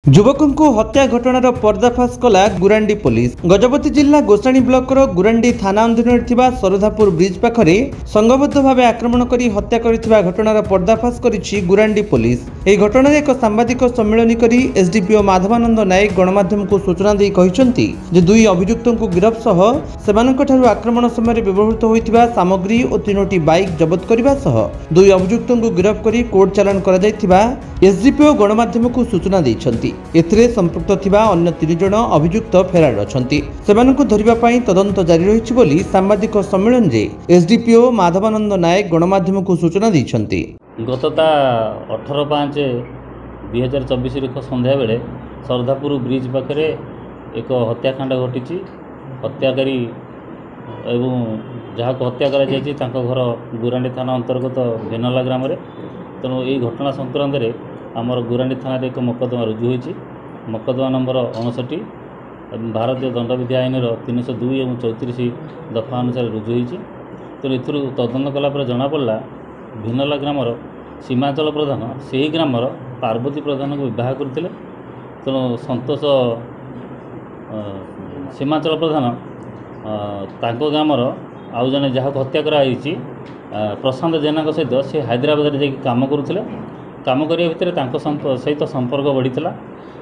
युवकों को हत्या घटनार पर्दाफाश कला गुरांडी पुलिस। गजपति जिला गोसाणी ब्लॉकर गुरांडी थाना अधीन सरधापुर ब्रिज पाखरे संघबद्ध भाव आक्रमण कर हत्या कर घटनार पर्दाफाश करिछि गुरांडी पुलिस। ଏହି ଘଟଣାରେ ଏକ ସାମ୍ବାଦିକ ସମ୍ମିଳନୀ କରି ଏସଡିପିଓ ମାଧବାନନ୍ଦ ନାୟକ ଗଣମାଧ୍ୟମକୁ ସୂଚନା ଦେଇ କହିଛନ୍ତି ଯେ ଦୁଇ ଅଭିଯୁକ୍ତଙ୍କୁ ଗିରଫ ସହ ସେମାନଙ୍କଠାରୁ ଆକ୍ରମଣ ସମୟରେ ବ୍ୟବହୃତ ହୋଇଥିବା ସାମଗ୍ରୀ ଓ 3ଟି ବାଇକ୍ ଜବତ କରିବା ସହ ଦୁଇ ଅଭିଯୁକ୍ତଙ୍କୁ ଗିରଫ କରି କୋର୍ଟ ଚାଲାଣ କରାଯାଇଥିବା ଏସଡିପିଓ ଗଣମାଧ୍ୟମକୁ ସୂଚନା ଦେଇଛନ୍ତି। ଏଥିରେ ସମ୍ପୃକ୍ତ ଥିବା ଅନ୍ୟ 3 ଜଣ ଅଭିଯୁକ୍ତ ଫେରାର ଅଛନ୍ତି। ସେମାନଙ୍କୁ ଧରିବା ପାଇଁ ତଦନ୍ତ ଜାରି ରହିଛି ବୋଲି ସାମ୍ବାଦିକ ସମ୍ମିଳନୀରେ ଏସଡିପିଓ ମାଧବାନନ୍ଦ ନାୟକ ଗଣମାଧ୍ୟମକୁ ସୂଚନା ଦେଇଛନ୍ତି। गतता 18/5/2024 सन्ध्या बेले सरधापुर ब्रिज पाखे एक हत्याकांड घटी। हत्याकारी एवं जहाँ को हत्या कर घर गुरांडी थाना अंतर्गत भेनला ग्राम। तेणु यही घटना संक्रांत में आमर गुरांडी थाना एक मकदमा रुजु होती। मकदमा नंबर 59 भारतीय दंडविधि आईन 302 और 34 दफा अनुसार रुजु होती। तेणु ए तदंत कलापर जना पड़ा भेनला ग्रामर सीमांचल प्रधान से ही ग्रामर पार्वती प्रधान को विवाह करते। तेणु संतोष सीमांचल प्रधान तांको ग्रामर आउ जने जहाँ हत्या कराई प्रशांत जेना सहित से हैदराबाद जाकि काम करुले। काम करने भितर सहित संपर्क बढ़ी।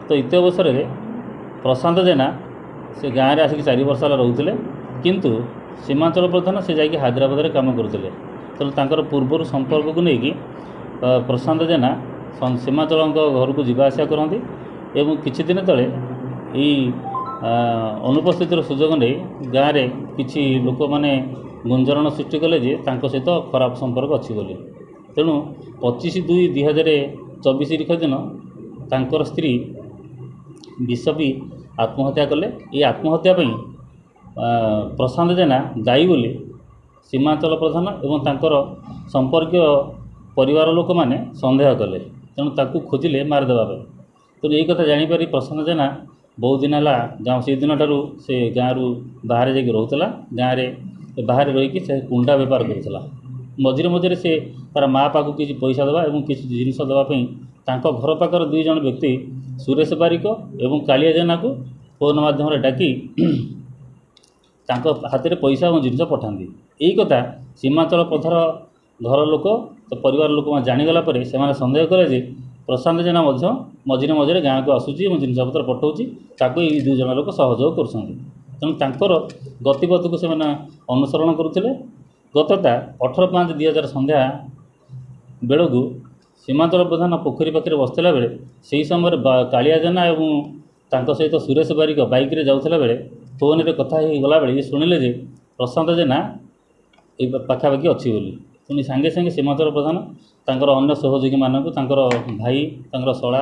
तो इत अवसर में प्रशांत जेना से गाँव में आसिक 4 वर्ष रोते किंतु सीमांचल प्रधान से जाकि हैदराबाद काम करुले। तेणु तांकर पूर्वर संपर्क को लेकिन प्रशांत जेना सीमांचल घर को जावास करती एवं किछि दिन तले यही अनुपस्थित सुजोग नहीं गाँव में किछि लोक मैंने गुंजरण सृष्टि कले जे तांको सहित खराब संपर्क अच्छी बोली। तेणु 25/2/2024 तारीख दिन तांकर स्त्री विष पी आत्महत्या कले। ये आत्महत्या प्रशांत जेना दायी बोली सीमांचल प्रधान एवं तांकर संपर्क परिवार लोक मैंने संदेह कले। तेणु ताकू खोजिले मारिदेवा। तेणु यही कथा जापर प्रशांत जेना बहुत दिन है गाँव से दिन ठार से गाँव बाहर जाकि रोला। गाँव में बाहर रहीकि से कुंडा बेपार करूला। मझे मझे से तार माँ पाक किसी पैसा देवा और किसी जिनस देवाई घर पाखर 2 जन व्यक्ति सुरेश बारिक और कालिया जेना को फोन माध्यम डाकी हाथ में पैसा और जिनस पठाती। यही कथा सीमांचल पथर घर लोक तो परिवार लोक जाणीगला से सन्देह करे प्रशांत जेना मझे मझे गाँव को आसूँ जिनपतर पठाऊँगी ताकू ये 2 जन लोक सहयोग कर। तेणु तांकर गतिपथ को से अनुसरण करुले। गतता 18/5/2000 संध्या बेलू सीमांचल प्रधान पोखरी पाखे बसला बेले से समय कालिया जेना और सहित सुरेश बारिक बाइक जाऊला बेले फोन रे कथा गला बेले ये शुणिले जे प्रशांत जेना ये पाखापाखि अच्छी बोली। तेणु सांगे सांगे सीमांचल प्रधान तांकर अन्य सहयोगी मानक भाई शला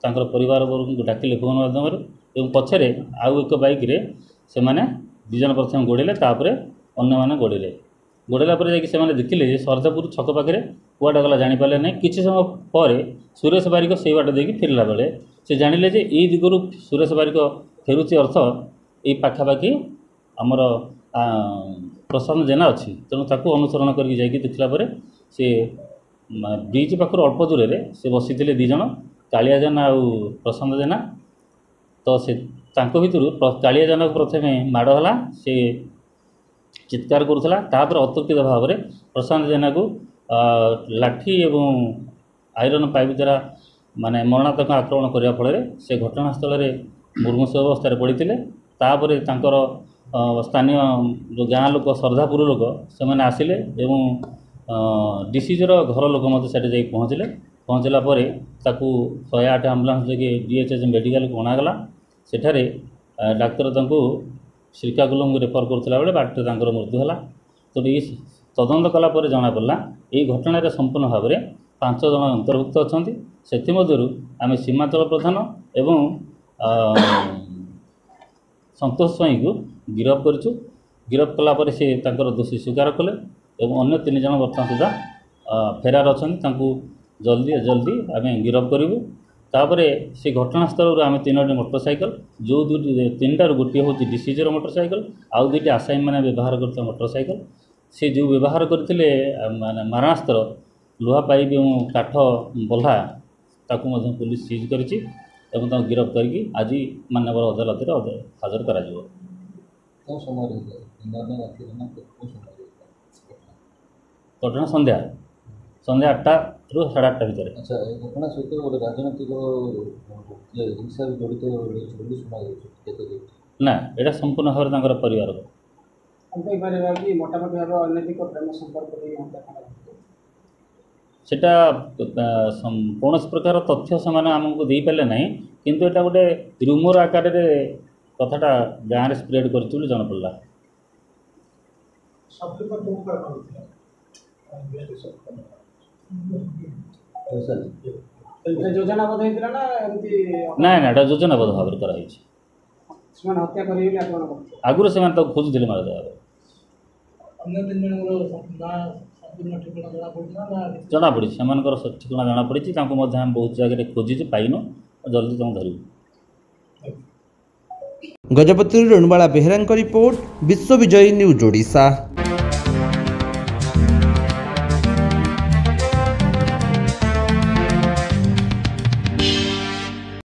परिवार वर्ग को डाकिले फोन माध्यम और पछरे आउ एक बाइक रे से मैंने 2 जन प्रथम गोड़े तापर अन्य मैंने गोड़े गोड़ेला जाकि देखिले सरधापुर छक पाखे कुआटा गला जापारे ना। किसी समय पर सुरेश बारिक से बाट देखिए फेरला बेले से जानिले जे यही दिगरू सुरेश बारिक फेरुची अर्थ ये पाखापाखि आमर प्रशांत जेना अच्छी। तेणु ताकू अनुसरण करके जाकि देखला से ब्रिज पाखर अल्प दूर से बसी 2 जन कालिया जेना और प्रशांत जेना। तो से भितर कालिया जेना प्रथम माड़ है से चित्कार करूला। अतर्कित भाव में प्रशांत जेना को लाठी एवं आयरन पाइप द्वारा माने मरणात्मक आक्रमण करने फल से घटनास्थल में मुर्मूष अवस्था पड़ते। स्थानीय जो गाँ लोक सरधापुर लोक से मैंने आसिले एवं डीसीजर घर लोक मत से पहुँचले। पहुँचला 108 आम्बुलांस जगह DHH मेडिकल को अणागला। सेठारे डाक्तर श्रीकाकुलम रेफर करुला बेले बाटे मृत्यु है। तो ये तदंत कला जना पड़ा ये घटना संपूर्ण भाव में 5 जन अंतर्भुक्त अच्छा। से आम सीमांचल प्रधान एवं संतोष स्वाई को गिरफ करूँ। गिरफ कलापर से दोषी स्वीकार कले और अन्य 3 जन बर्तमान सुधा फेरार अच्छा। जल्दी जल्दी आम गिरफ करूँ। तापर से घटनास्थल आम 3टी मोटरसाइकल जो 3टार गोटे हूँ डीसीजर मोटरसाइकल आउ 2टी आसामी मैंने व्यवहार करते मोटरसाइकल से जो व्यवहार करते माने मारणास्त्र लुहा पाइप और काठ बल्हा ताकू पुलिस सीज करिछि। ଏବଂ ତାଙ୍କୁ ଗିରଫ କରିକି ଆଜି ମାନ୍ୟବର ଅଦାଲତରେ ହାଜର କରାଯିବ। କେଉଁ ସମୟରେ ହେଇଥିଲା? ଦିନରେ ରାତିରେ ନା କେଉଁ ସମୟରେ ହେଇଥିଲା? ଘଟଣା ସନ୍ଧ୍ୟା 8ଟାରୁ 8:30 ଭିତରେ। ଆଚ୍ଛା, ଏ ଘଟଣା ସହିତ ଗୋଟେ ରାଜନୈତିକ ହିଂସା ବି ଜଡ଼ିତ ରହିଛି ବୋଲି ଶୁଣାଯାଉଛି। କେତେ ଦୂର? ନା, ଏଇଟା ସମ୍ପୂର୍ଣ୍ଣ ଭାବରେ ତାଙ୍କର ପରିବାର। କହିପାରିବା କି ମୋଟାମୋଟି ଭାବେ ଅନୈତିକ ପ୍ରେମ ସମ୍ପର୍କରେ ଏହି ହତ୍ୟାକାଣ୍ଡ ଘଟିଛି? ସେଟା କୌଣସି ପ୍ରକାର ତଥ୍ୟ ସେମାନେ ଆମକୁ ଦେଇପାରିଲେ ନାହିଁ, କିନ୍ତୁ ଏଇଟା ଗୋଟେ ରୁମର ଆକାରରେ କଥାଟା ଗାଁରେ ସ୍ପ୍ରେଡ୍ କରିଛି ବୋଲି ଜଣାପଡ଼ିଲା। ଯୋଜନାବଦ୍ଧ ହେଇଥିଲା ନା ଏମିତି? ନାଇଁ ଏଇଟା ଯୋଜନାବଦ୍ଧ ଭାବରେ କରାଯାଇଛି। ସେମାନେ ହତ୍ୟା କରିବେ ବୋଲି ଆକ୍ରମଣ କରିଥିଲେ? ଆଗରୁ ସେମାନେ ତାକୁ ଖୋଜୁଥିଲେ ମାରିଦେବା ପାଇଁ। ଜଣାପଡ଼ିଛି, ସେମାନଙ୍କର ଠିକଣା ଜଣାପଡ଼ିଛି। ତାଙ୍କୁ ମଧ୍ୟ ଆମେ ବହୁତ ଜାଗାରେ ଖୋଜିଛୁ, ପାଇନୁ। ଜଲ୍ଦି ତାଙ୍କୁ ଧରିବୁ। ଗଜପତିରୁ ରେଣୁବାଳା ବେହେରାଙ୍କ ରିପୋର୍ଟ, ବିଶ୍ୱବିଜୟୀ ନ୍ୟୁଜ୍ ଓଡ଼ିଶା।